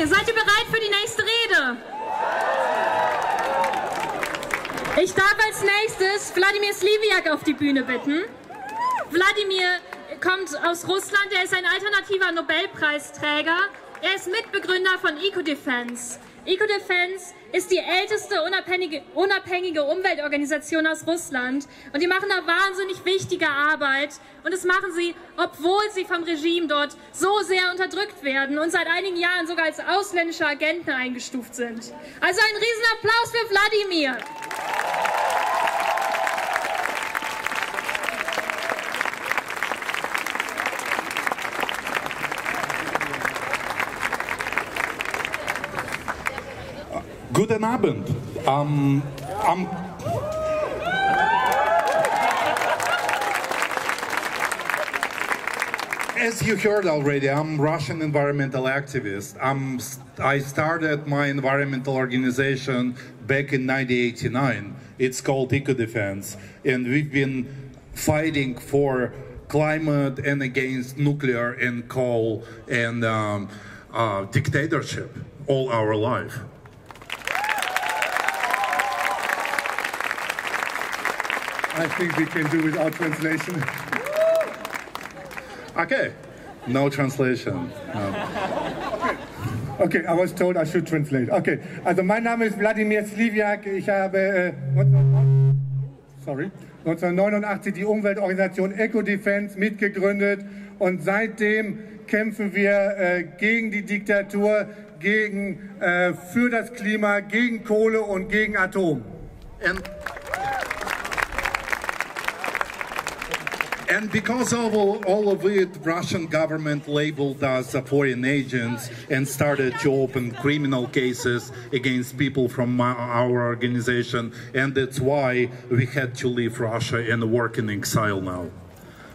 Okay, seid ihr bereit für die nächste Rede? Ich darf als nächstes Wladimir Sliwiak auf die Bühne bitten. Wladimir kommt aus Russland, er ist ein alternativer Nobelpreisträger. Er ist Mitbegründer von Ecodefense. Ecodefense ist die älteste unabhängige Umweltorganisation aus Russland und die machen da wahnsinnig wichtige Arbeit und das machen sie, obwohl sie vom Regime dort so sehr unterdrückt werden und seit einigen Jahren sogar als ausländische Agenten eingestuft sind. Also ein Riesenapplaus für Wladimir. Guten Abend. As you heard already, I'm Russian environmental activist. I started my environmental organization back in 1989. It's called Ecodefense, and we've been fighting for climate and against nuclear and coal and dictatorship all our life. I think we can do without translation. Okay, no translation. No. Okay, I was told I should translate. Okay, also mein Name ist Wladimir Sliwiak. Ich habe 1989 die Umweltorganisation Ecodefense mitgegründet und seitdem kämpfen wir gegen die Diktatur, für das Klima, gegen Kohle und gegen Atom. And because of all of it, Russian government labeled us foreign agents and started to open criminal cases against people from our organization. And that's why we had to leave Russia and work in exile now.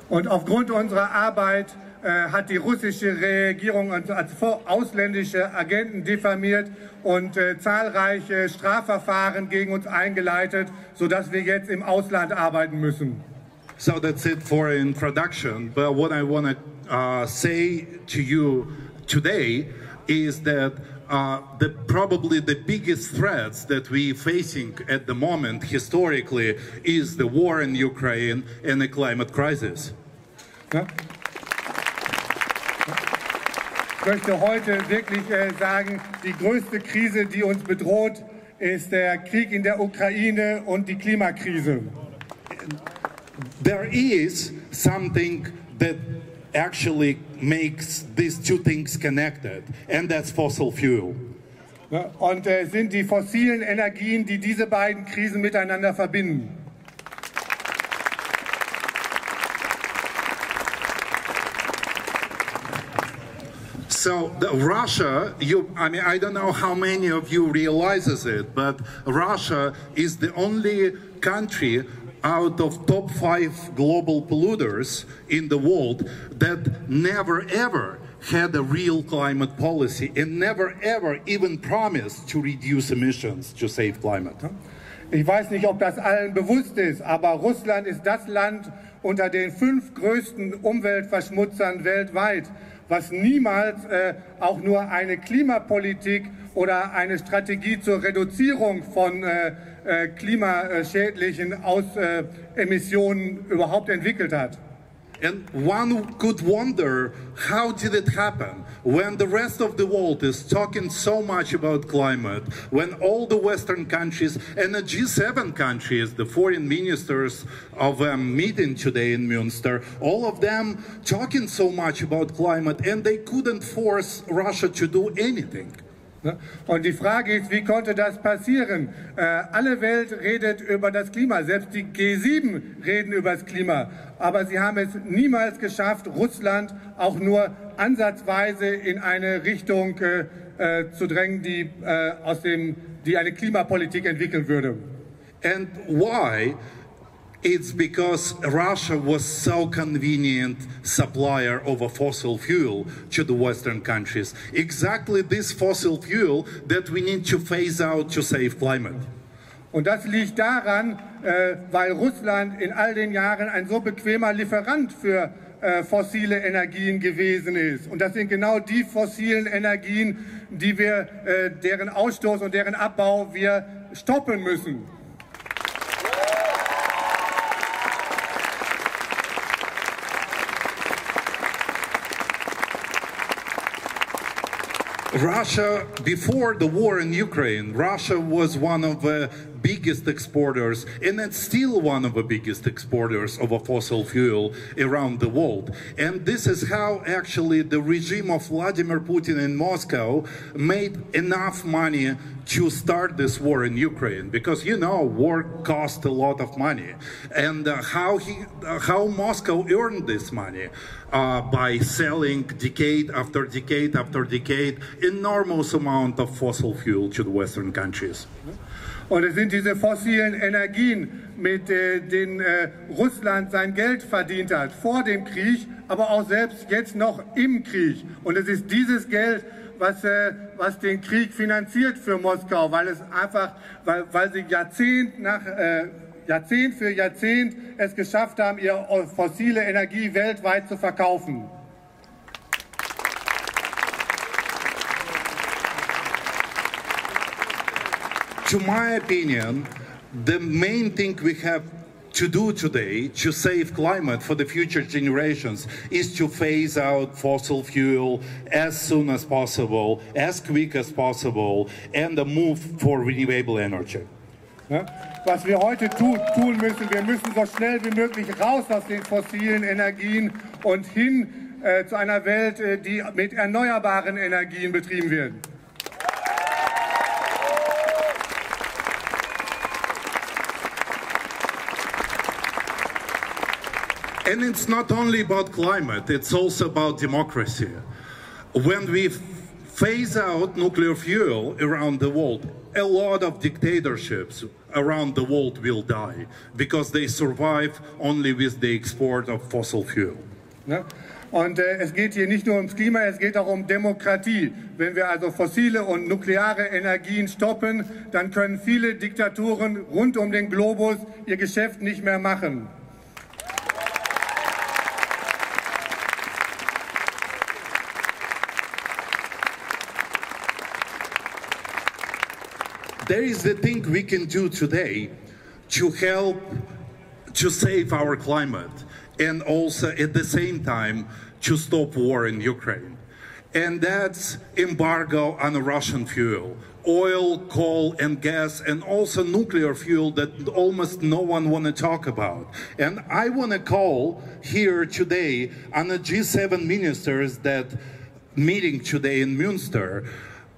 Und aufgrund unserer Arbeit hat die russische Regierung uns als ausländische Agenten diffamiert und zahlreiche Strafverfahren gegen uns eingeleitet, sodass wir jetzt im Ausland arbeiten müssen. So that's it for introduction. But what I want to say to you today is that probably the biggest threats that we're facing at the moment historically is the war in Ukraine and the climate crisis. Ja? Ich möchte heute wirklich sagen, die größte Krise, die uns bedroht, ist der Krieg in der Ukraine und die Klimakrise. There is something that actually makes these two things connected, and that's fossil fuel. Ja, und sind die fossilen Energien, die diese beiden Krisen miteinander verbinden. So Russia, I don't know how many of you realizes it, but Russia is the only country out of top 5 global polluters in the world that never ever had a real climate policy and never ever even promised to reduce emissions to save climate. Ich weiß nicht, ob das allen bewusst ist, aber Russland ist das Land unter den 5 größten Umweltverschmutzern weltweit, was niemals auch nur eine Klimapolitik oder eine Strategie zur Reduzierung von klimaschädlichen Emissionen überhaupt entwickelt hat. And one could wonder, how did it happen when the rest of the world is talking so much about climate, when all the Western countries and the G7 countries, the foreign ministers of a meeting today in Münster, all of them talking so much about climate, and they couldn't force Russia to do anything. Und die Frage ist, wie konnte das passieren? Alle Welt redet über das Klima, selbst die G7 reden über das Klima. Aber sie haben es niemals geschafft, Russland auch nur ansatzweise in eine Richtung zu drängen, die eine Klimapolitik entwickeln würde. And why? It's because Russia was so convenient supplier of a fossil fuel to the Western countries. Exactly this fossil fuel that we need to phase out to save climate. Und das liegt daran, weil Russland in all den Jahren ein so bequemer Lieferant für fossile Energien gewesen ist. Und das sind genau die fossilen Energien, die wir, deren Ausstoß und deren Abbau wir stoppen müssen. Russia, before the war in Ukraine, Russia was one of the biggest exporters, and it's still one of the biggest exporters of a fossil fuel around the world. And this is how actually the regime of Vladimir Putin in Moscow made enough money to start this war in Ukraine, because you know war cost a lot of money, and how Moscow earned this money by selling decade after decade after decade enormous amount of fossil fuel to the Western countries. Und es sind diese fossilen Energien, mit denen Russland sein Geld verdient hat, vor dem Krieg, aber auch selbst jetzt noch im Krieg. Und es ist dieses Geld, was den Krieg finanziert für Moskau, weil sie Jahrzehnt für Jahrzehnt es geschafft haben, ihre fossile Energie weltweit zu verkaufen. To my opinion, the main thing we have to do today to save climate for the future generations is to phase out fossil fuel as soon as possible, as quick as possible, and move for renewable energy. Ja, was wir heute tun müssen, wir müssen so schnell wie möglich raus aus den fossilen Energien und hin zu einer Welt, die mit erneuerbaren Energien betrieben wird. And it's not only about climate, it's also about democracy. When we phase out nuclear fuel around the world, a lot of dictatorships around the world will die because they survive only with the export of fossil fuel. Ja? Und es geht hier nicht nur ums Klima, es geht auch um Demokratie. Wenn wir also fossile und nukleare Energien stoppen, dann können viele Diktaturen rund um den Globus ihr Geschäft nicht mehr machen. There is the thing we can do today to help to save our climate and also at the same time to stop war in Ukraine. And that's embargo on Russian fuel, oil, coal and gas, and also nuclear fuel that almost no one want to talk about. And I want to call here today on the G7 ministers that meeting today in Münster,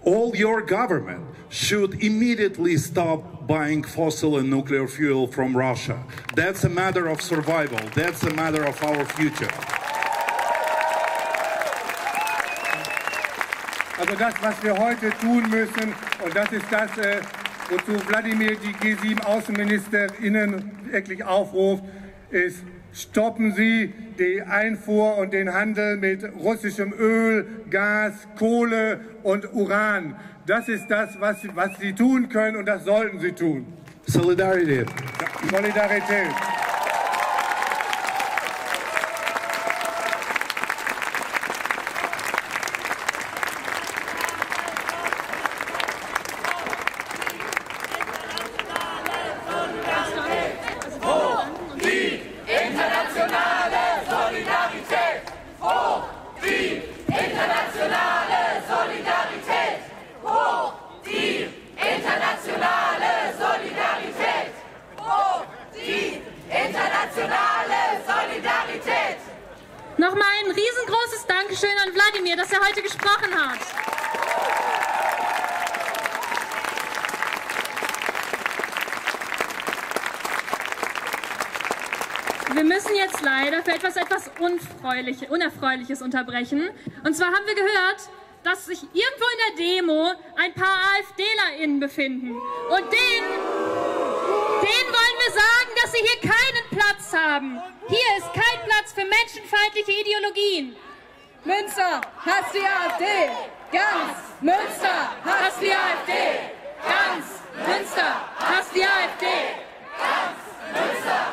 all your government should immediately stop buying fossil and nuclear fuel from Russia. That's a matter of survival. That's a matter of our future. Also das, was wir heute tun müssen, und das ist das, wozu Wladimir die G7-AußenministerInnen wirklich aufruft, ist: Stoppen Sie die Einfuhr und den Handel mit russischem Öl, Gas, Kohle und Uran. Das ist das, was Sie tun können, und das sollten Sie tun. Solidarität. Solidarität. Nochmal ein riesengroßes Dankeschön an Wladimir, dass er heute gesprochen hat. Wir müssen jetzt leider für etwas Unerfreuliches unterbrechen. Und zwar haben wir gehört, dass sich irgendwo in der Demo ein paar AfDlerInnen befinden. Und denen wollen wir sagen, dass sie hier keinen Platz haben. Hier ist kein Platz für menschenfeindliche Ideologien. Münster hasst die AfD. Ganz Münster hasst die AfD. Ganz Münster hasst die AfD. Ganz Münster